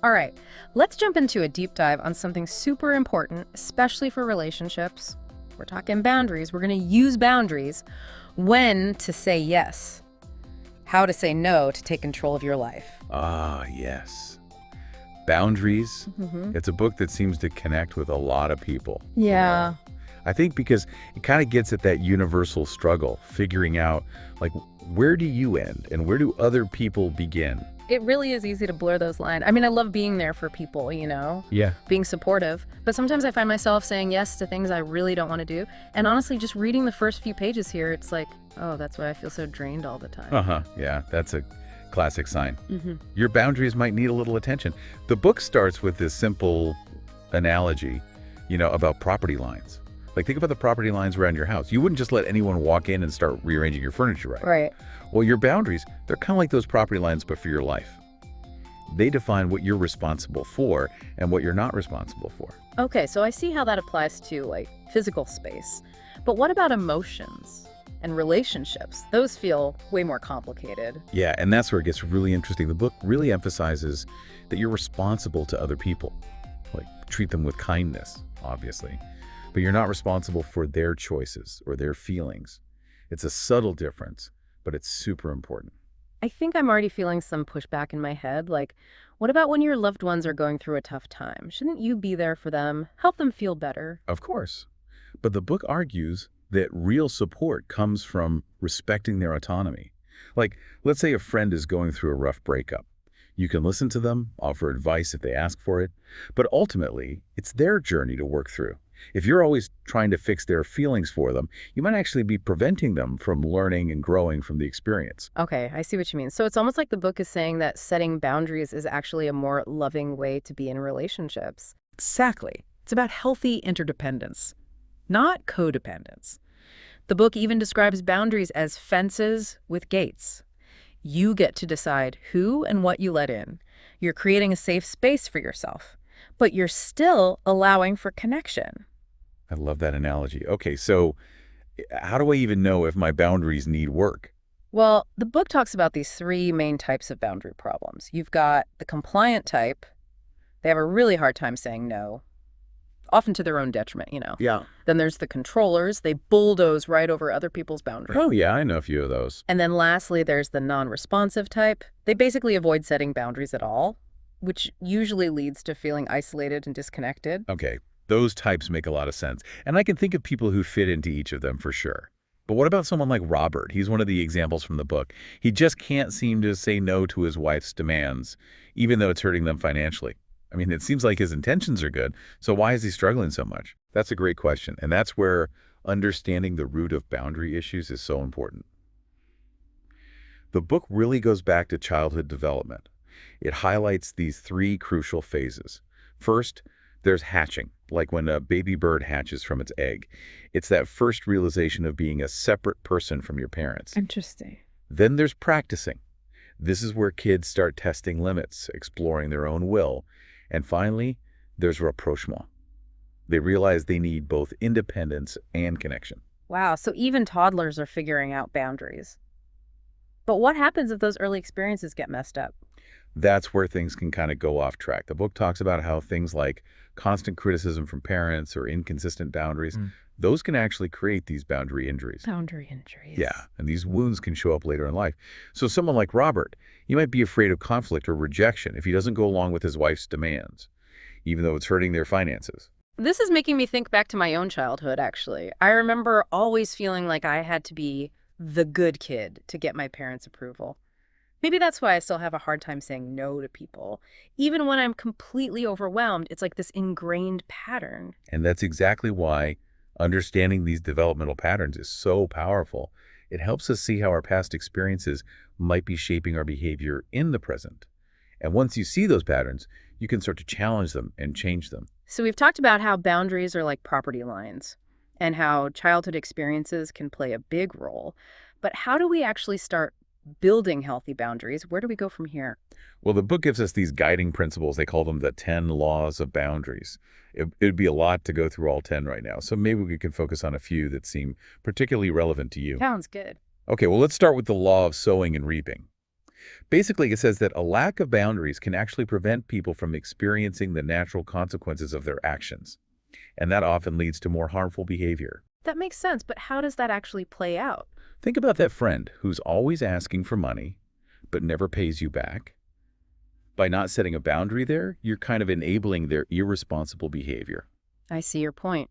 All right, let's jump into a deep dive on something super important, especially for relationships. We're talking boundaries. We're going to use boundaries. When to say yes, how to say no to take control of your life. Ah, yes. Boundaries. It's a book that seems to connect with a lot of people. Yeah. I think because it kind of gets at that universal struggle, figuring out, like, where do you end and where do other people begin? It really is easy to blur those lines. I mean, I love being there for people, Yeah. being supportive. But sometimes I find myself saying yes to things I really don't want to do. And honestly, just reading the first few pages here, it's like, oh, that's why I feel so drained all the time. Uh-huh. Yeah, that's a classic sign. Your boundaries might need a little attention. The book starts with this simple analogy, about property lines. Like, think about the property lines around your house. You wouldn't just let anyone walk in and start rearranging your furniture, right? Right. Well, your boundaries, they're kind of like those property lines, but for your life. They define what you're responsible for and what you're not responsible for. Okay, so I see how that applies to, like, physical space. But what about emotions and relationships? Those feel way more complicated. Yeah, and that's where it gets really interesting. The book really emphasizes that you're responsible to other people. Like, treat them with kindness, obviously. But you're not responsible for their choices or their feelings. It's a subtle difference, but it's super important. I think I'm already feeling some pushback in my head. Like, what about when your loved ones are going through a tough time? Shouldn't you be there for them, help them feel better? Of course. But the book argues that real support comes from respecting their autonomy. Like, let's say a friend is going through a rough breakup. You can listen to them, offer advice if they ask for it, but ultimately, it's their journey to work through. If you're always trying to fix their feelings for them, you might actually be preventing them from learning and growing from the experience. Okay, I see what you mean. So it's almost like the book is saying that setting boundaries is actually a more loving way to be in relationships. Exactly. It's about healthy interdependence, not codependence. The book even describes boundaries as fences with gates. You get to decide who and what you let in. You're creating a safe space for yourself, but you're still allowing for connection. I love that analogy. Okay, so how do I even know if my boundaries need work? Well, the book talks about these three main types of boundary problems. You've got the compliant type. They have a really hard time saying no, often to their own detriment. Yeah. Then there's the controllers. They bulldoze right over other people's boundaries. Oh, yeah, I know a few of those. And then lastly, there's the non-responsive type. They basically avoid setting boundaries at all, which usually leads to feeling isolated and disconnected. Okay, those types make a lot of sense. And I can think of people who fit into each of them for sure. But what about someone like Robert? He's one of the examples from the book. He just can't seem to say no to his wife's demands, even though it's hurting them financially. I mean, it seems like his intentions are good, so why is he struggling so much? That's a great question, and that's where understanding the root of boundary issues is so important. The book really goes back to childhood development. It highlights these three crucial phases. First, there's hatching, like when a baby bird hatches from its egg. It's that first realization of being a separate person from your parents. Interesting. Then there's practicing. This is where kids start testing limits, exploring their own will. And finally, there's rapprochement. They realize they need both independence and connection. Wow, so even toddlers are figuring out boundaries. But what happens if those early experiences get messed up? That's where things can kind of go off track. The book talks about how things like constant criticism from parents or inconsistent boundaries, those can actually create these boundary injuries. Boundary injuries. Yeah, and these wounds can show up later in life. So someone like Robert, he might be afraid of conflict or rejection if he doesn't go along with his wife's demands, even though it's hurting their finances. This is making me think back to my own childhood, actually. I remember always feeling like I had to be the good kid to get my parents' approval. Maybe that's why I still have a hard time saying no to people. Even when I'm completely overwhelmed, it's like this ingrained pattern. And that's exactly why understanding these developmental patterns is so powerful. It helps us see how our past experiences might be shaping our behavior in the present. And once you see those patterns, you can start to challenge them and change them. So we've talked about how boundaries are like property lines and how childhood experiences can play a big role. But how do we actually start building healthy boundaries? Where do we go from here? Well, the book gives us these guiding principles. They call them the 10 laws of boundaries. It'd be a lot to go through all 10 right now. So maybe we can focus on a few that seem particularly relevant to you. Sounds good. Okay, well, let's start with the law of sowing and reaping. Basically, it says that a lack of boundaries can actually prevent people from experiencing the natural consequences of their actions, and that often leads to more harmful behavior. That makes sense, but how does that actually play out? Think about that friend who's always asking for money, but never pays you back. By not setting a boundary there, you're kind of enabling their irresponsible behavior. I see your point.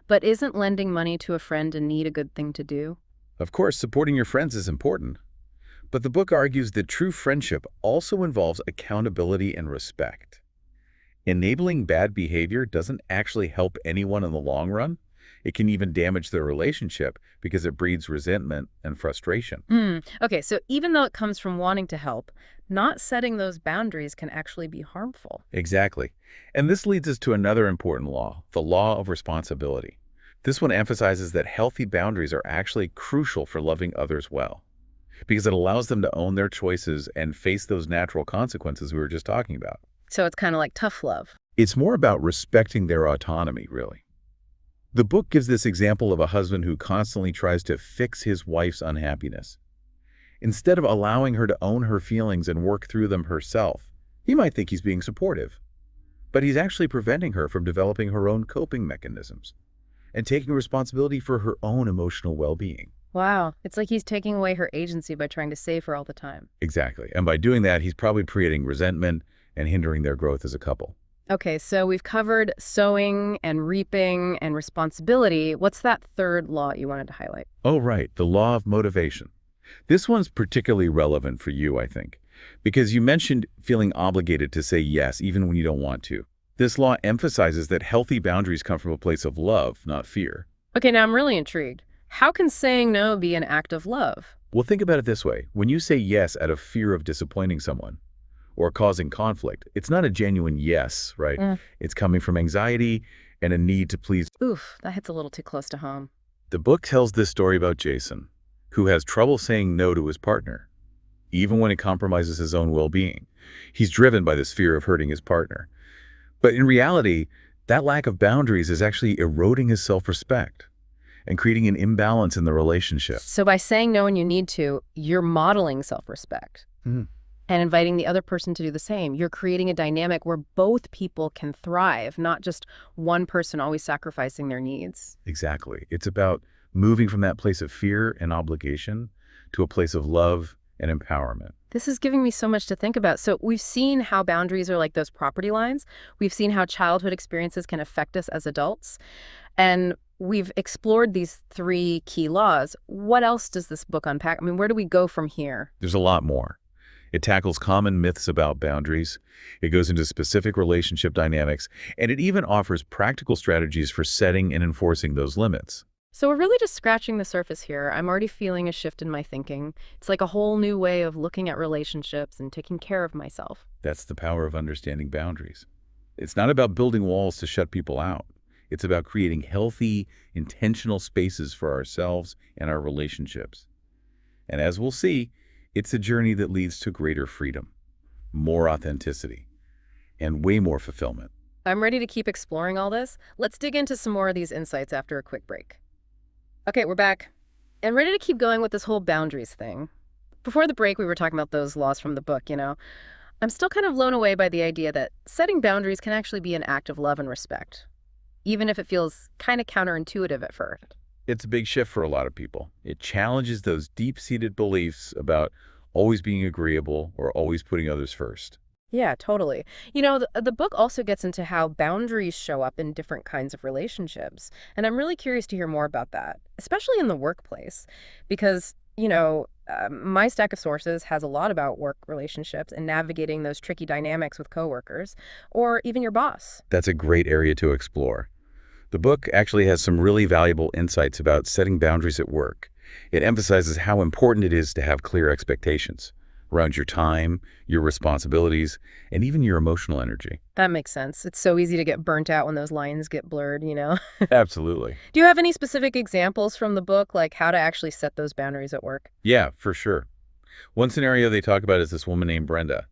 But isn't lending money to a friend in need a good thing to do? Of course, supporting your friends is important, but the book argues that true friendship also involves accountability and respect. Enabling bad behavior doesn't actually help anyone in the long run. It can even damage their relationship because it breeds resentment and frustration. Okay, so even though it comes from wanting to help, not setting those boundaries can actually be harmful. Exactly. And this leads us to another important law, the law of responsibility. This one emphasizes that healthy boundaries are actually crucial for loving others well, because it allows them to own their choices and face those natural consequences we were just talking about. So it's kind of like tough love. It's more about respecting their autonomy, really. The book gives this example of a husband who constantly tries to fix his wife's unhappiness. Instead of allowing her to own her feelings and work through them herself, he might think he's being supportive, but he's actually preventing her from developing her own coping mechanisms and taking responsibility for her own emotional well-being. Wow, it's like he's taking away her agency by trying to save her all the time. Exactly. And by doing that, he's probably creating resentment and hindering their growth as a couple. Okay, so we've covered sowing and reaping and responsibility. What's that third law you wanted to highlight? Oh, right. The law of motivation. This one's particularly relevant for you, I think, because you mentioned feeling obligated to say yes, even when you don't want to. This law emphasizes that healthy boundaries come from a place of love, not fear. Okay, now I'm really intrigued. How can saying no be an act of love? Well, think about it this way. When you say yes out of fear of disappointing someone or causing conflict, it's not a genuine yes, right? It's coming from anxiety and a need to please. Oof, that hits a little too close to home. The book tells this story about Jason, who has trouble saying no to his partner, even when it compromises his own well-being. He's driven by this fear of hurting his partner. But in reality, that lack of boundaries is actually eroding his self-respect and creating an imbalance in the relationship. So by saying no when you need to, you're modeling self-respect and inviting the other person to do the same. You're creating a dynamic where both people can thrive, not just one person always sacrificing their needs. Exactly. It's about moving from that place of fear and obligation to a place of love and empowerment. This is giving me so much to think about. So we've seen how boundaries are like those property lines. We've seen how childhood experiences can affect us as adults. And we've explored these three key laws. What else does this book unpack? I mean, where do we go from here? There's a lot more. It tackles common myths about boundaries. It goes into specific relationship dynamics, and it even offers practical strategies for setting and enforcing those limits. So we're really just scratching the surface here. I'm already feeling a shift in my thinking. It's like a whole new way of looking at relationships and taking care of myself. That's the power of understanding boundaries. It's not about building walls to shut people out. It's about creating healthy, intentional spaces for ourselves and our relationships. And as we'll see, it's a journey that leads to greater freedom, more authenticity, and way more fulfillment. I'm ready to keep exploring all this. Let's dig into some more of these insights after a quick break. Okay, we're back. And ready to keep going with this whole boundaries thing. Before the break, we were talking about those laws from the book, I'm still kind of blown away by the idea that setting boundaries can actually be an act of love and respect, even if it feels kind of counterintuitive at first. It's a big shift for a lot of people. It challenges those deep-seated beliefs about always being agreeable or always putting others first. Yeah, totally. The book also gets into how boundaries show up in different kinds of relationships. And I'm really curious to hear more about that, especially in the workplace, because, my stack of sources has a lot about work relationships and navigating those tricky dynamics with coworkers or even your boss. That's a great area to explore. The book actually has some really valuable insights about setting boundaries at work. It emphasizes how important it is to have clear expectations around your time, your responsibilities, and even your emotional energy. That makes sense. It's so easy to get burnt out when those lines get blurred. Absolutely. Do you have any specific examples from the book, like how to actually set those boundaries at work? Yeah, for sure. One scenario they talk about is this woman named Brenda.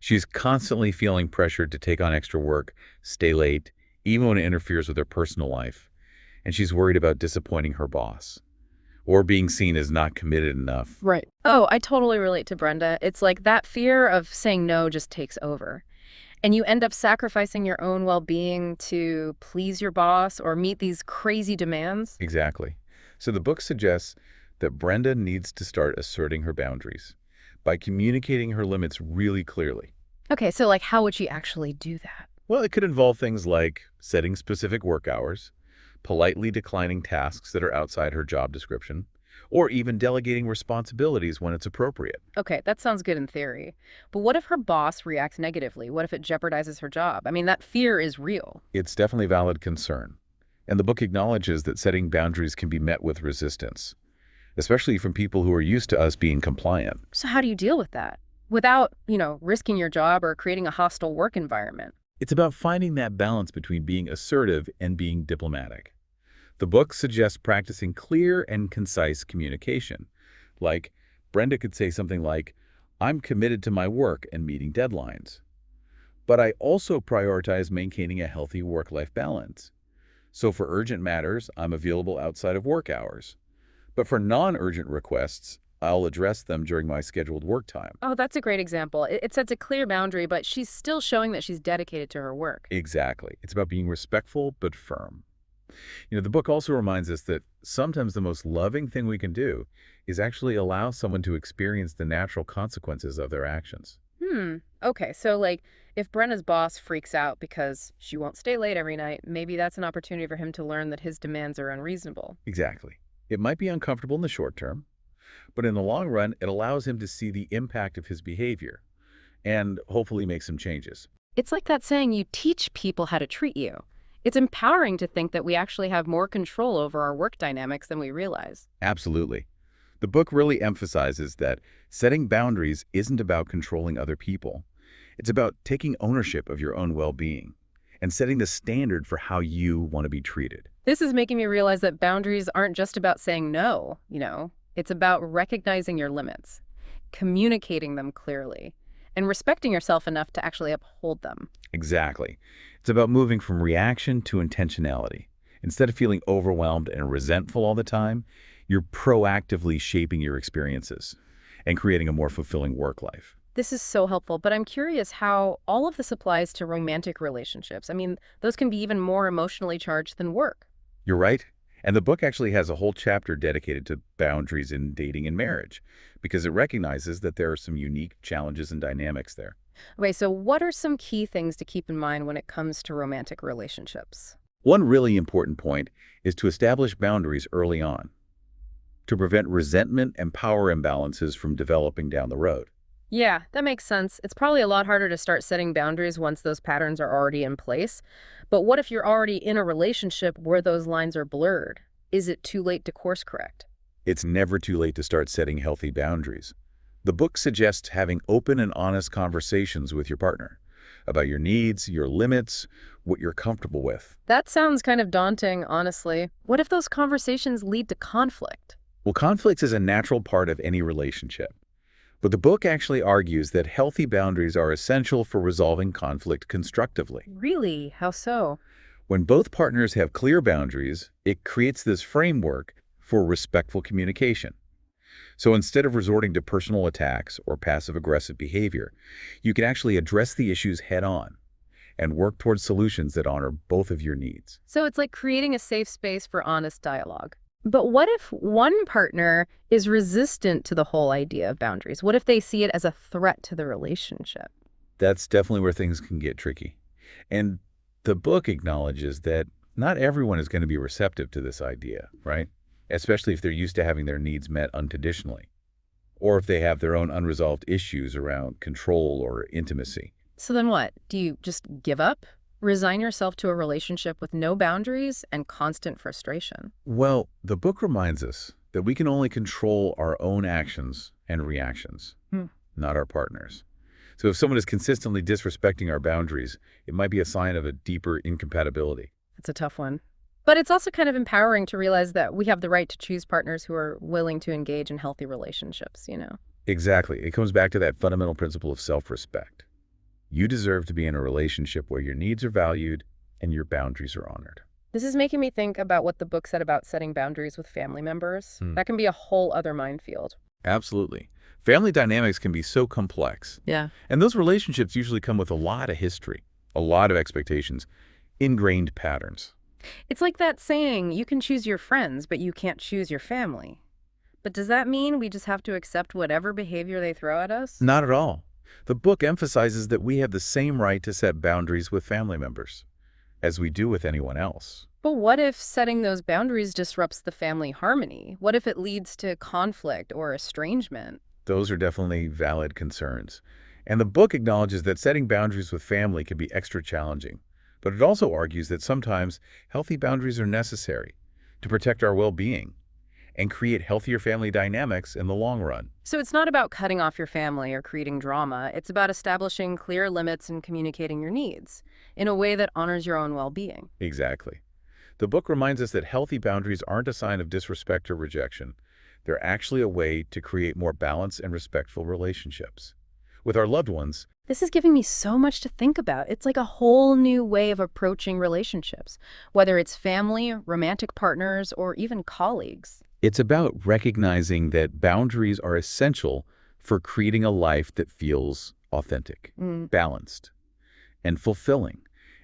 She's constantly feeling pressured to take on extra work, stay late, even when it interferes with her personal life. And she's worried about disappointing her boss. or being seen as not committed enough. Right. Oh, I totally relate to Brenda. It's like that fear of saying no just takes over. And you end up sacrificing your own well-being to please your boss or meet these crazy demands. Exactly. So the book suggests that Brenda needs to start asserting her boundaries by communicating her limits really clearly. Okay, so like how would she actually do that? Well, it could involve things like setting specific work hours, politely declining tasks that are outside her job description, or even delegating responsibilities when it's appropriate. Okay, that sounds good in theory. But what if her boss reacts negatively? What if it jeopardizes her job? I mean, that fear is real. It's definitely a valid concern. And the book acknowledges that setting boundaries can be met with resistance, especially from people who are used to us being compliant. So how do you deal with that? Without, risking your job or creating a hostile work environment. It's about finding that balance between being assertive and being diplomatic. The book suggests practicing clear and concise communication. Like, Brenda could say something like, "I'm committed to my work and meeting deadlines, but I also prioritize maintaining a healthy work-life balance. So for urgent matters, I'm available outside of work hours. But for non-urgent requests, I'll address them during my scheduled work time." Oh, that's a great example. It sets a clear boundary, but she's still showing that she's dedicated to her work. Exactly. It's about being respectful but firm. The book also reminds us that sometimes the most loving thing we can do is actually allow someone to experience the natural consequences of their actions. Okay, so like if Brenna's boss freaks out because she won't stay late every night, maybe that's an opportunity for him to learn that his demands are unreasonable. Exactly. It might be uncomfortable in the short term, but in the long run, it allows him to see the impact of his behavior and hopefully make some changes. It's like that saying, you teach people how to treat you. It's empowering to think that we actually have more control over our work dynamics than we realize. Absolutely. The book really emphasizes that setting boundaries isn't about controlling other people. It's about taking ownership of your own well-being and setting the standard for how you want to be treated. This is making me realize that boundaries aren't just about saying no, It's about recognizing your limits, communicating them clearly, and respecting yourself enough to actually uphold them. Exactly. It's about moving from reaction to intentionality. Instead of feeling overwhelmed and resentful all the time, you're proactively shaping your experiences and creating a more fulfilling work life. This is so helpful, but I'm curious how all of this applies to romantic relationships. I mean, those can be even more emotionally charged than work. You're right. And the book actually has a whole chapter dedicated to boundaries in dating and marriage because it recognizes that there are some unique challenges and dynamics there. Okay, so what are some key things to keep in mind when it comes to romantic relationships? One really important point is to establish boundaries early on to prevent resentment and power imbalances from developing down the road. Yeah, that makes sense. It's probably a lot harder to start setting boundaries once those patterns are already in place. But what if you're already in a relationship where those lines are blurred? Is it too late to course correct? It's never too late to start setting healthy boundaries. The book suggests having open and honest conversations with your partner about your needs, your limits, what you're comfortable with. That sounds kind of daunting, honestly. What if those conversations lead to conflict? Well, conflict is a natural part of any relationship. But the book actually argues that healthy boundaries are essential for resolving conflict constructively. Really? How so? When both partners have clear boundaries, it creates this framework for respectful communication. So instead of resorting to personal attacks or passive-aggressive behavior, you can actually address the issues head-on and work towards solutions that honor both of your needs. So it's like creating a safe space for honest dialogue. But what if one partner is resistant to the whole idea of boundaries? What if they see it as a threat to the relationship? That's definitely where things can get tricky. And the book acknowledges that not everyone is going to be receptive to this idea, right? Especially if they're used to having their needs met unconditionally, or if they have their own unresolved issues around control or intimacy. So then what? Do you just give up? Resign yourself to a relationship with no boundaries and constant frustration? Well, the book reminds us that we can only control our own actions and reactions, not our partners. So if someone is consistently disrespecting our boundaries, it might be a sign of a deeper incompatibility. That's a tough one. But it's also kind of empowering to realize that we have the right to choose partners who are willing to engage in healthy relationships. Exactly. It comes back to that fundamental principle of self-respect. You deserve to be in a relationship where your needs are valued and your boundaries are honored. This is making me think about what the book said about setting boundaries with family members. Hmm. That can be a whole other minefield. Absolutely. Family dynamics can be so complex. Yeah. And those relationships usually come with a lot of history, a lot of expectations, ingrained patterns. It's like that saying, you can choose your friends, but you can't choose your family. But does that mean we just have to accept whatever behavior they throw at us? Not at all. The book emphasizes that we have the same right to set boundaries with family members as we do with anyone else. But what if setting those boundaries disrupts the family harmony? What if it leads to conflict or estrangement? Those are definitely valid concerns. And the book acknowledges that setting boundaries with family can be extra challenging. But it also argues that sometimes healthy boundaries are necessary to protect our well-being and create healthier family dynamics in the long run. So it's not about cutting off your family or creating drama. It's about establishing clear limits and communicating your needs in a way that honors your own well-being. Exactly. The book reminds us that healthy boundaries aren't a sign of disrespect or rejection. They're actually a way to create more balanced and respectful relationships. With our loved ones, This is giving me so much to think about. It's like a whole new way of approaching relationships, whether it's family, romantic partners, or even colleagues. it's about recognizing that boundaries are essential for creating a life that feels authentic, Mm. balanced, and fulfilling.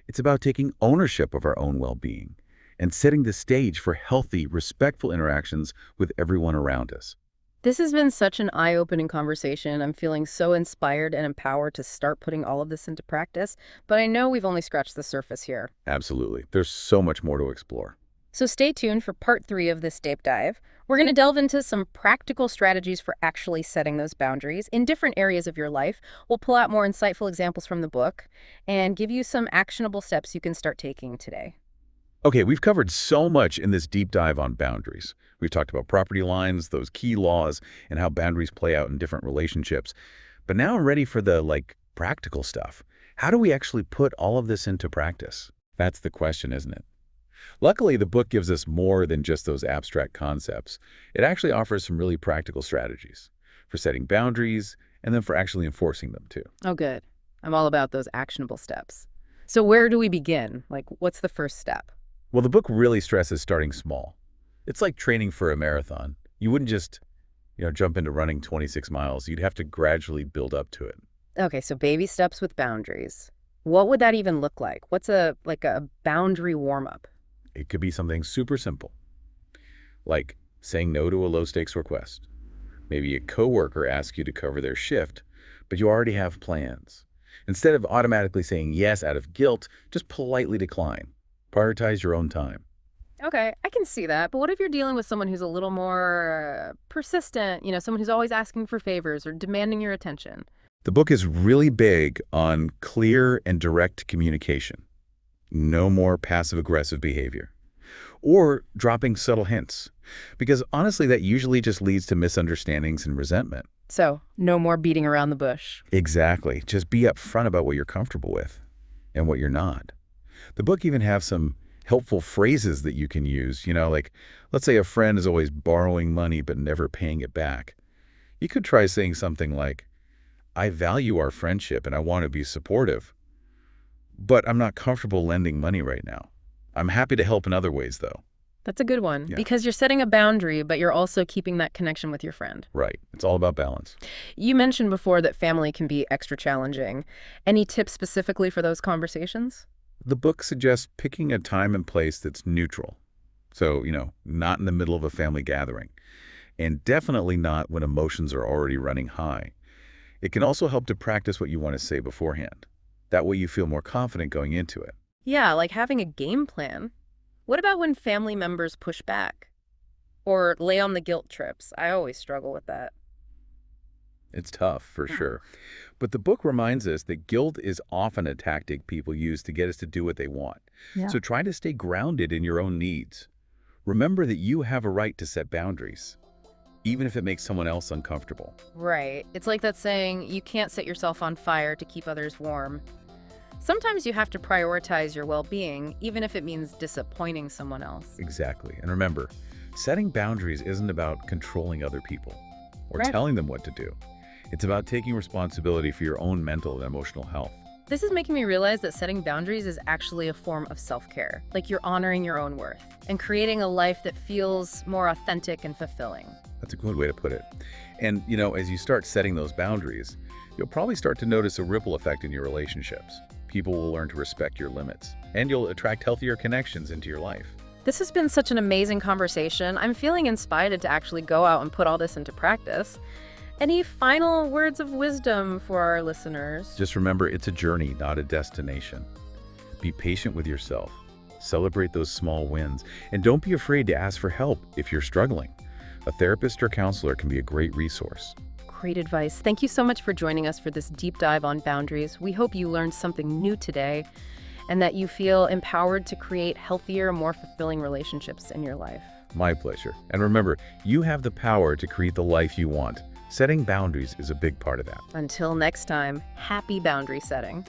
It's about taking ownership of our own well-being and setting the stage for healthy, respectful interactions with everyone around us. This has been such an eye-opening conversation. I'm feeling so inspired and empowered to start putting all of this into practice, but I know we've only scratched the surface here. Absolutely. There's so much more to explore. So stay tuned for part 3 of this deep dive. We're going to delve into some practical strategies for actually setting those boundaries in different areas of your life. We'll pull out more insightful examples from the book and give you some actionable steps you can start taking today. Okay, we've covered so much in this deep dive on boundaries. We've talked about property lines, those key laws, and how boundaries play out in different relationships. But now I'm ready for the, practical stuff. How do we actually put all of this into practice? That's the question, isn't it? Luckily, the book gives us more than just those abstract concepts. It actually offers some really practical strategies for setting boundaries and then for actually enforcing them, too. Oh, good. I'm all about those actionable steps. So where do we begin? What's the first step? Well, the book really stresses starting small. It's like training for a marathon. You wouldn't just, jump into running 26 miles. You'd have to gradually build up to it. Okay, so baby steps with boundaries. What would that even look like? What's a boundary warm-up? It could be something super simple, like saying no to a low-stakes request. Maybe a coworker asks you to cover their shift, but you already have plans. Instead of automatically saying yes out of guilt, just politely decline. Prioritize your own time. Okay, I can see that. But what if you're dealing with someone who's a little more persistent, someone who's always asking for favors or demanding your attention? The book is really big on clear and direct communication. No more passive-aggressive behavior. Or dropping subtle hints. Because honestly, that usually just leads to misunderstandings and resentment. So, no more beating around the bush. Exactly. Just be upfront about what you're comfortable with and what you're not. The book even has some helpful phrases that you can use, let's say a friend is always borrowing money but never paying it back. You could try saying something like, I value our friendship and I want to be supportive, but I'm not comfortable lending money right now. I'm happy to help in other ways, though. That's a good one, Yeah. because you're setting a boundary, but you're also keeping that connection with your friend. Right. It's all about balance. You mentioned before that family can be extra challenging. Any tips specifically for those conversations? The book suggests picking a time and place that's neutral. So, not in the middle of a family gathering. And definitely not when emotions are already running high. It can also help to practice what you want to say beforehand. That way you feel more confident going into it. Yeah, like having a game plan. What about when family members push back? Or lay on the guilt trips? I always struggle with that. It's tough, for sure. But the book reminds us that guilt is often a tactic people use to get us to do what they want. Yeah. So try to stay grounded in your own needs. Remember that you have a right to set boundaries, even if it makes someone else uncomfortable. Right. It's like that saying, you can't set yourself on fire to keep others warm. Sometimes you have to prioritize your well-being, even if it means disappointing someone else. Exactly. And remember, setting boundaries isn't about controlling other people or Right. telling them what to do. It's about taking responsibility for your own mental and emotional health. This is making me realize that setting boundaries is actually a form of self-care, like you're honoring your own worth and creating a life that feels more authentic and fulfilling. That's a good way to put it. And, as you start setting those boundaries, you'll probably start to notice a ripple effect in your relationships. People will learn to respect your limits, and you'll attract healthier connections into your life. This has been such an amazing conversation. I'm feeling inspired to actually go out and put all this into practice. Any final words of wisdom for our listeners? Just remember, it's a journey, not a destination. Be patient with yourself. Celebrate those small wins, and don't be afraid to ask for help if you're struggling. A therapist or counselor can be a great resource. Great advice. Thank you so much for joining us for this deep dive on boundaries. We hope you learned something new today and that you feel empowered to create healthier, more fulfilling relationships in your life. My pleasure. And remember, you have the power to create the life you want. Setting boundaries is a big part of that. Until next time, happy boundary setting.